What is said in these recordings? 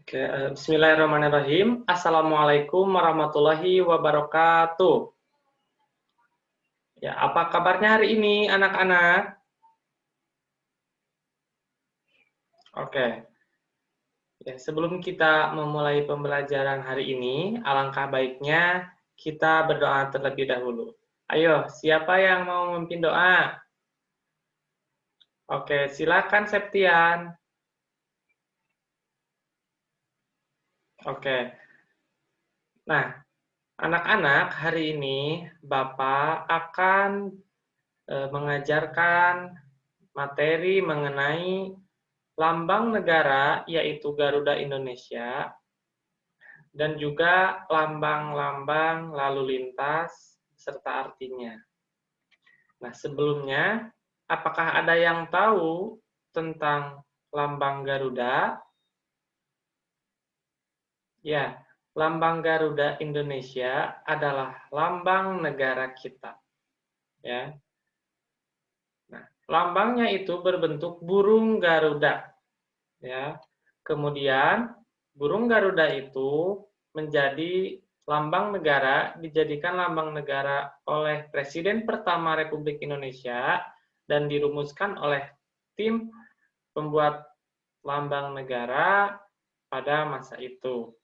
Oke, bismillahirrahmanirrahim. Assalamualaikum warahmatullahi wabarakatuh. Ya, apa kabarnya hari ini, anak-anak? Oke. Ya, sebelum kita memulai pembelajaran hari ini, alangkah baiknya kita berdoa terlebih dahulu. Ayo, siapa yang mau memimpin doa? Oke, silakan Septian. Oke. Nah, anak-anak, hari ini Bapak akan mengajarkan materi mengenai lambang negara, yaitu Garuda Indonesia, dan juga lambang-lambang lalu lintas serta artinya. Nah, sebelumnya, apakah ada yang tahu tentang lambang Garuda? Ya, lambang Garuda Indonesia adalah lambang negara kita. Ya. Nah, lambangnya itu berbentuk burung Garuda. Ya. Kemudian burung Garuda itu menjadi lambang negara, dijadikan lambang negara oleh Presiden pertama Republik Indonesia dan dirumuskan oleh tim pembuat lambang negara pada masa itu.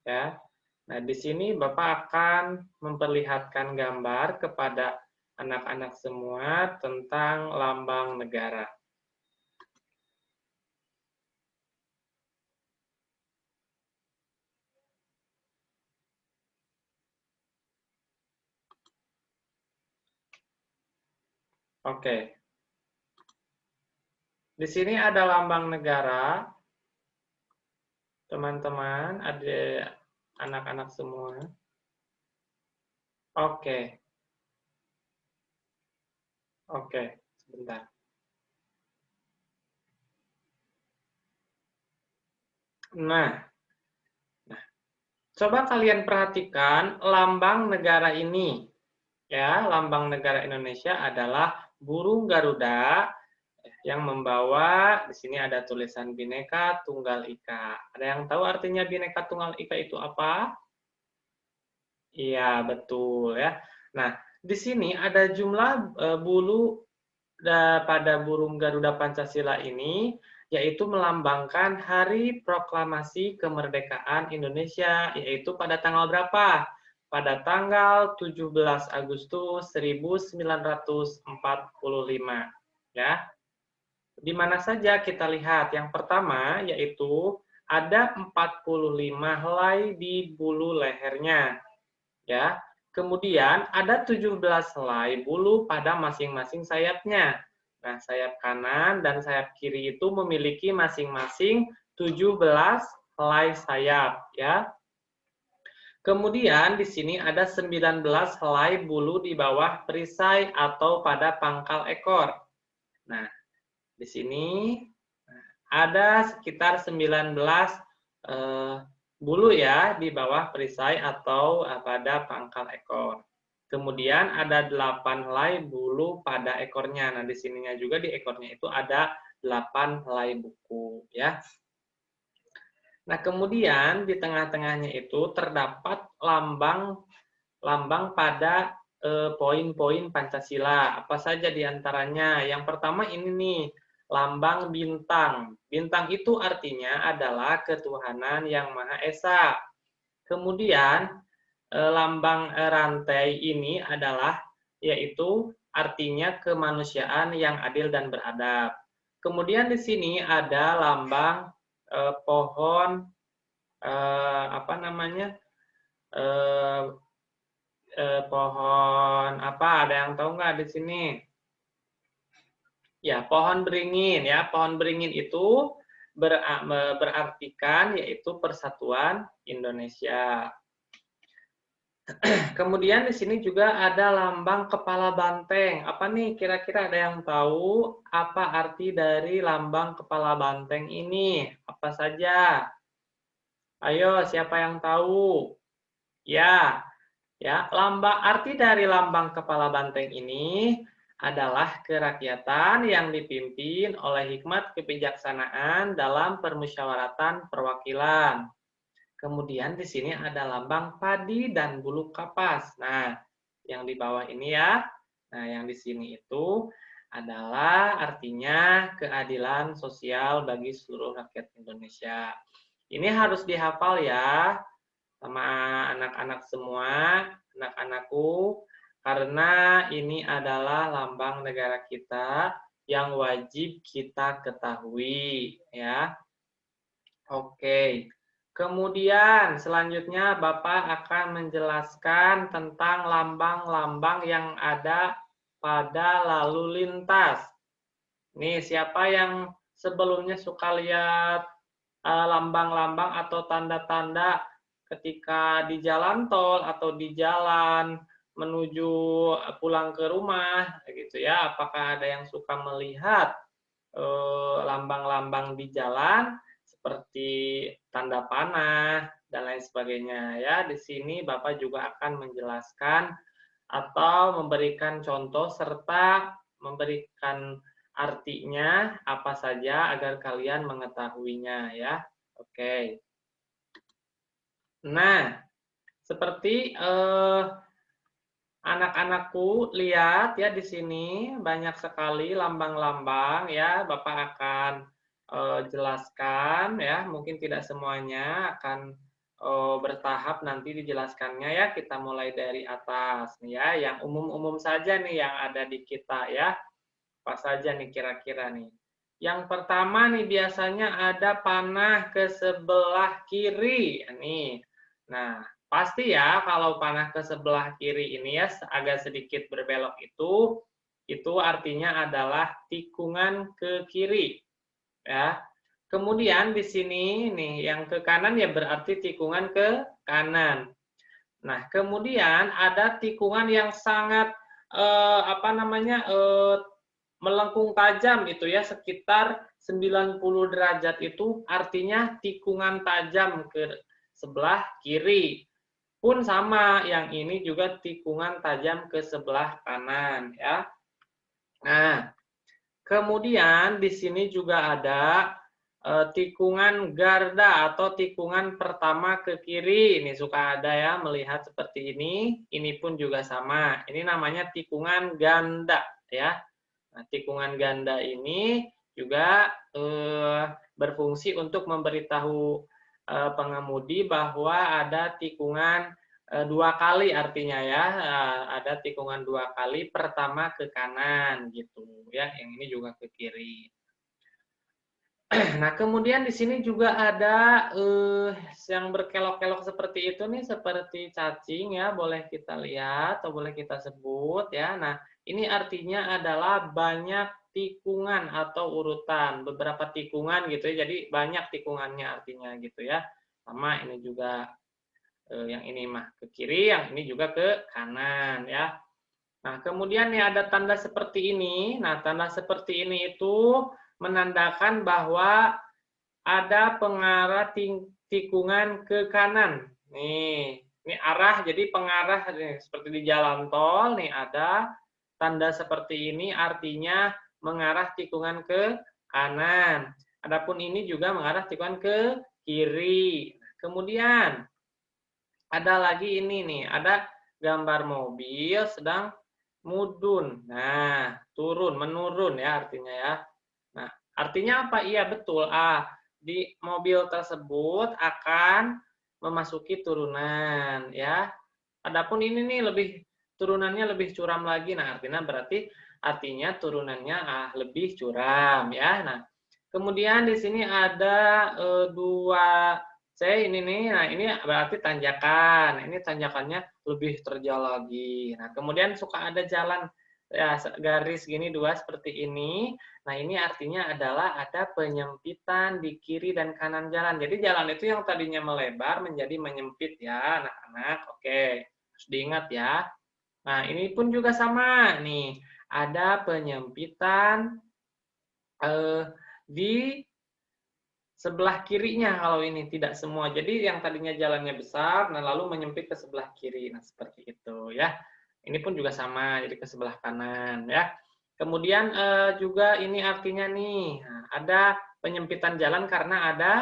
Ya. Nah, di sini Bapak akan memperlihatkan gambar kepada anak-anak semua tentang lambang negara. Oke. Di sini ada lambang negara, teman-teman, ada anak-anak semua. Oke. Oke, sebentar. Nah, coba kalian perhatikan lambang negara ini. Ya, lambang negara Indonesia adalah burung Garuda yang membawa, di sini ada tulisan Bhinneka Tunggal Ika. Ada yang tahu artinya Bhinneka Tunggal Ika itu apa? Iya, betul ya. Nah, di sini ada jumlah bulu pada burung Garuda Pancasila ini, yaitu melambangkan Hari Proklamasi Kemerdekaan Indonesia, yaitu pada tanggal berapa? Pada tanggal 17 Agustus 1945. Ya. Di mana saja kita lihat? Yang pertama, yaitu ada 45 helai di bulu lehernya. Ya. Kemudian ada 17 helai bulu pada masing-masing sayapnya. Nah, sayap kanan dan sayap kiri itu memiliki masing-masing 17 helai sayap, ya. Kemudian di sini ada 19 helai bulu di bawah perisai atau pada pangkal ekor. Nah, di sini ada sekitar 19 bulu ya di bawah perisai atau pada pangkal ekor. Kemudian ada 8 helai bulu pada ekornya. Nah, di sininya juga di ekornya itu ada 8 helai buku ya. Nah, kemudian di tengah-tengahnya itu terdapat lambang pada poin-poin Pancasila. Apa saja di antaranya? Yang pertama ini nih, lambang bintang. Bintang itu artinya adalah ketuhanan yang Maha Esa. Kemudian lambang rantai ini adalah yaitu artinya kemanusiaan yang adil dan beradab. Kemudian di sini ada lambang pohon apa namanya? Pohon apa? Ada yang tahu nggak di sini? Ya, pohon beringin ya. Pohon beringin itu berartikan yaitu persatuan Indonesia. Kemudian di sini juga ada lambang kepala banteng. Apa nih kira-kira ada yang tahu apa arti dari lambang kepala banteng ini? Apa saja? Ayo, siapa yang tahu? Ya, ya, arti dari lambang kepala banteng ini adalah kerakyatan yang dipimpin oleh hikmat kebijaksanaan dalam permusyawaratan perwakilan. Kemudian di sini ada lambang padi dan bulu kapas. Nah, yang di bawah ini ya. Nah, yang di sini itu adalah artinya keadilan sosial bagi seluruh rakyat Indonesia. Ini harus dihafal ya sama anak-anak semua, anak-anakku, karena ini adalah lambang negara kita yang wajib kita ketahui ya. Oke. Kemudian selanjutnya Bapak akan menjelaskan tentang lambang-lambang yang ada pada lalu lintas. Nih, siapa yang sebelumnya suka lihat lambang-lambang atau tanda-tanda ketika di jalan tol atau di jalan menuju pulang ke rumah gitu ya? Apakah ada yang suka melihat lambang-lambang di jalan seperti tanda panah dan lain sebagainya ya. Di sini Bapak juga akan menjelaskan atau memberikan contoh serta memberikan artinya apa saja agar kalian mengetahuinya ya. Oke. Nah, seperti anak-anakku lihat ya di sini banyak sekali lambang-lambang ya. Bapak akan jelaskan ya, mungkin tidak semuanya akan bertahap nanti dijelaskannya ya. Kita mulai dari atas nih ya, yang umum-umum saja nih yang ada di kita ya. Apa saja nih kira-kira nih? Yang pertama nih biasanya ada panah ke sebelah kiri nih. Nah, pasti ya kalau panah ke sebelah kiri ini ya agak sedikit berbelok itu artinya adalah tikungan ke kiri ya. Kemudian di sini nih yang ke kanan ya berarti tikungan ke kanan. Nah, kemudian ada tikungan yang sangat melengkung tajam itu ya sekitar 90 derajat itu artinya tikungan tajam ke sebelah kiri. Pun sama, yang ini juga tikungan tajam ke sebelah kanan ya. Nah, kemudian di sini juga ada tikungan garda atau tikungan pertama ke kiri. Ini suka ada ya melihat seperti ini. Ini pun juga sama. Ini namanya tikungan ganda ya. Nah, tikungan ganda ini juga berfungsi untuk memberitahu pengemudi bahwa ada tikungan dua kali artinya ya, ada tikungan dua kali, pertama ke kanan gitu ya, yang ini juga ke kiri. Nah, kemudian di sini juga ada yang berkelok-kelok seperti itu nih, seperti cacing ya, boleh kita lihat atau boleh kita sebut ya. Nah, ini artinya adalah banyak tikungan atau urutan, beberapa tikungan gitu ya. Jadi banyak tikungannya artinya gitu ya. Sama ini juga yang ini mah ke kiri, yang ini juga ke kanan ya. Nah, kemudian nih ada tanda seperti ini. Nah, tanda seperti ini itu menandakan bahwa ada pengarah tikungan ke kanan. Nih, ini arah, jadi pengarah nih, seperti di jalan tol, nih ada tanda seperti ini artinya mengarah tikungan ke kanan. Adapun ini juga mengarah tikungan ke kiri. Kemudian ada lagi ini nih, ada gambar mobil sedang mudun. Nah, turun, menurun ya artinya ya. Nah, artinya apa? Iya, betul. Di mobil tersebut akan memasuki turunan ya. Adapun ini nih turunannya lebih curam lagi. Nah, artinya turunannya lebih curam ya. Nah, kemudian di sini ada dua C ini nih. Nah, ini berarti tanjakan. Ini tanjakannya lebih terjal lagi. Nah, kemudian suka ada jalan ya garis gini dua seperti ini. Nah, ini artinya adalah ada penyempitan di kiri dan kanan jalan. Jadi jalan itu yang tadinya melebar menjadi menyempit ya, anak-anak. Oke, harus diingat ya. Nah, ini pun juga sama nih. Ada penyempitan di sebelah kirinya kalau ini tidak semua. Jadi yang tadinya jalannya besar, nah lalu menyempit ke sebelah kiri. Nah, seperti itu ya. Ini pun juga sama, jadi ke sebelah kanan ya. Kemudian juga ini artinya nih, ada penyempitan jalan karena ada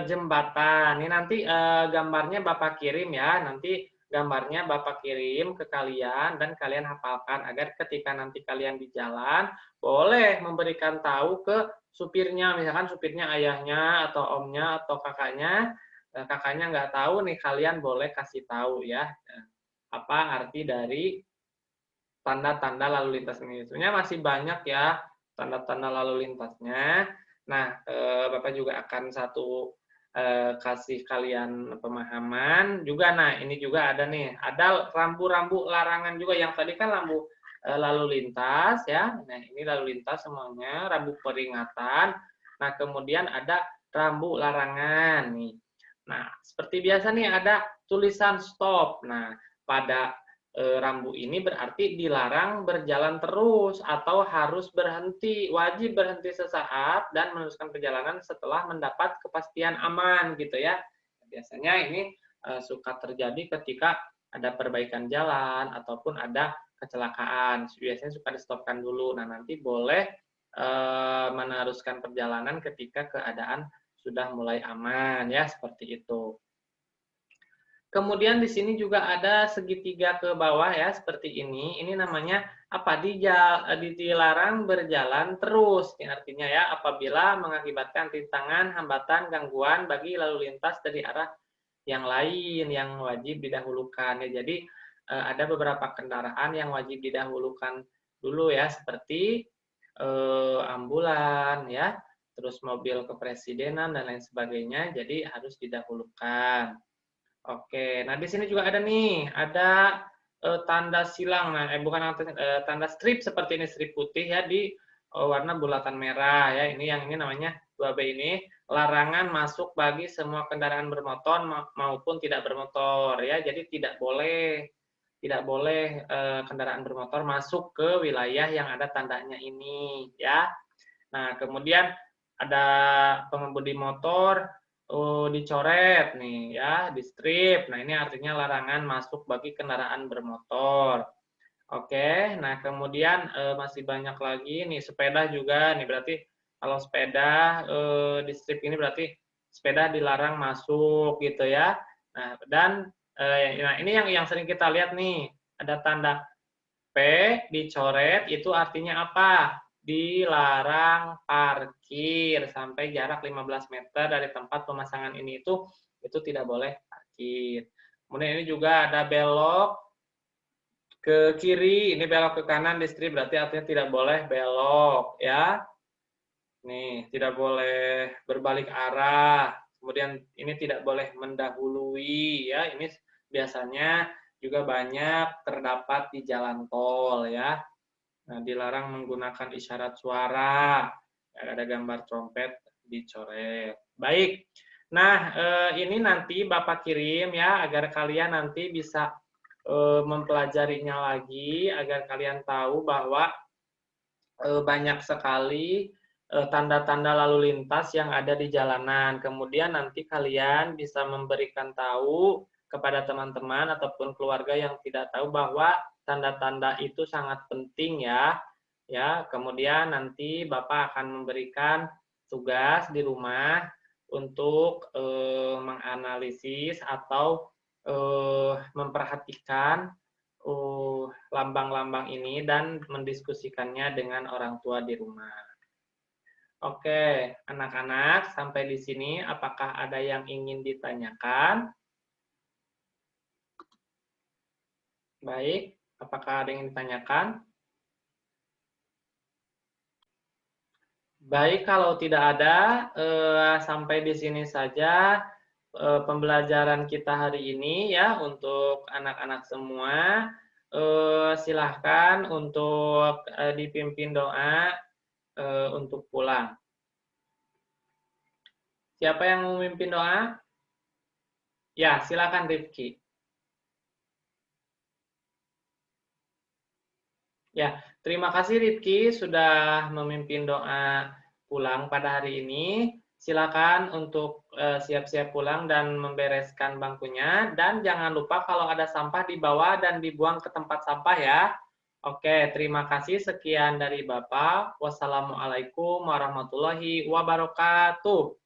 jembatan. Ini nanti gambarnya Bapak kirim ya. Nanti gambarnya Bapak kirim ke kalian dan kalian hafalkan agar ketika nanti kalian di jalan boleh memberikan tahu ke supirnya, misalkan supirnya ayahnya atau omnya atau kakaknya, kakaknya nggak tahu nih, kalian boleh kasih tahu ya apa arti dari tanda-tanda lalu lintas ini. Sebenarnya masih banyak ya tanda-tanda lalu lintasnya. Nah, Bapak juga akan kasih kalian pemahaman juga. Nah, ini juga ada nih, ada rambu-rambu larangan juga. Yang tadi kan lampu lalu lintas ya. Nah, ini lalu lintas semuanya, rambu peringatan. Nah, kemudian ada rambu larangan nih. Nah, seperti biasa nih ada tulisan stop. Nah, pada rambu ini berarti dilarang berjalan terus atau harus berhenti, wajib berhenti sesaat dan meneruskan perjalanan setelah mendapat kepastian aman gitu ya. Biasanya ini suka terjadi ketika ada perbaikan jalan ataupun ada kecelakaan. Biasanya suka di-stopkan dulu. Nah, nanti boleh meneruskan perjalanan ketika keadaan sudah mulai aman ya, seperti itu. Kemudian di sini juga ada segitiga ke bawah ya, seperti ini. Ini namanya apa? Dilarang berjalan terus. Ini artinya ya, apabila mengakibatkan rintangan, hambatan, gangguan bagi lalu lintas dari arah yang lain yang wajib didahulukan. Ya, jadi ada beberapa kendaraan yang wajib didahulukan dulu ya, seperti ambulan ya, terus mobil kepresidenan dan lain sebagainya. Jadi harus didahulukan. Oke, nah di sini juga ada nih, ada tanda silang, nah bukan tanda strip seperti ini, strip putih ya di warna bulatan merah ya. Ini namanya 2B ini, larangan masuk bagi semua kendaraan bermotor maupun tidak bermotor ya. Jadi tidak boleh kendaraan bermotor masuk ke wilayah yang ada tandanya ini ya. Nah, kemudian ada pengemudi motor dicoret nih ya, di strip. Nah, ini artinya larangan masuk bagi kendaraan bermotor. Oke, nah kemudian masih banyak lagi nih, sepeda juga nih, berarti kalau sepeda di strip ini berarti sepeda dilarang masuk gitu ya. Nah, dan nah ini yang sering kita lihat nih, ada tanda P dicoret, itu artinya apa? Dilarang parkir sampai jarak 15 meter dari tempat pemasangan ini, itu tidak boleh parkir. Kemudian ini juga ada belok ke kiri, ini belok ke kanan di strip, berarti artinya tidak boleh belok ya. Nih, tidak boleh berbalik arah. Kemudian ini tidak boleh mendahului ya. Ini biasanya juga banyak terdapat di jalan tol ya. Nah, dilarang menggunakan isyarat suara. Ada gambar trompet dicoret. Baik. Nah, ini nanti Bapak kirim ya agar kalian nanti bisa mempelajarinya lagi, agar kalian tahu bahwa banyak sekali tanda-tanda lalu lintas yang ada di jalanan. Kemudian nanti kalian bisa memberikan tahu kepada teman-teman ataupun keluarga yang tidak tahu bahwa tanda-tanda itu sangat penting ya. Ya, kemudian nanti Bapak akan memberikan tugas di rumah untuk menganalisis atau memperhatikan lambang-lambang ini dan mendiskusikannya dengan orang tua di rumah. Oke, anak-anak, sampai di sini apakah ada yang ingin ditanyakan? Baik, apakah ada yang ditanyakan? Baik, kalau tidak ada, sampai di sini saja pembelajaran kita hari ini ya untuk anak-anak semua. Silahkan untuk dipimpin doa untuk pulang. Siapa yang memimpin doa? Ya, silakan Rifki. Ya, terima kasih Rifki sudah memimpin doa pulang pada hari ini. Silakan untuk siap-siap pulang dan membereskan bangkunya. Dan jangan lupa kalau ada sampah dibawa dan dibuang ke tempat sampah ya. Oke, terima kasih. Sekian dari Bapak. Wassalamualaikum warahmatullahi wabarakatuh.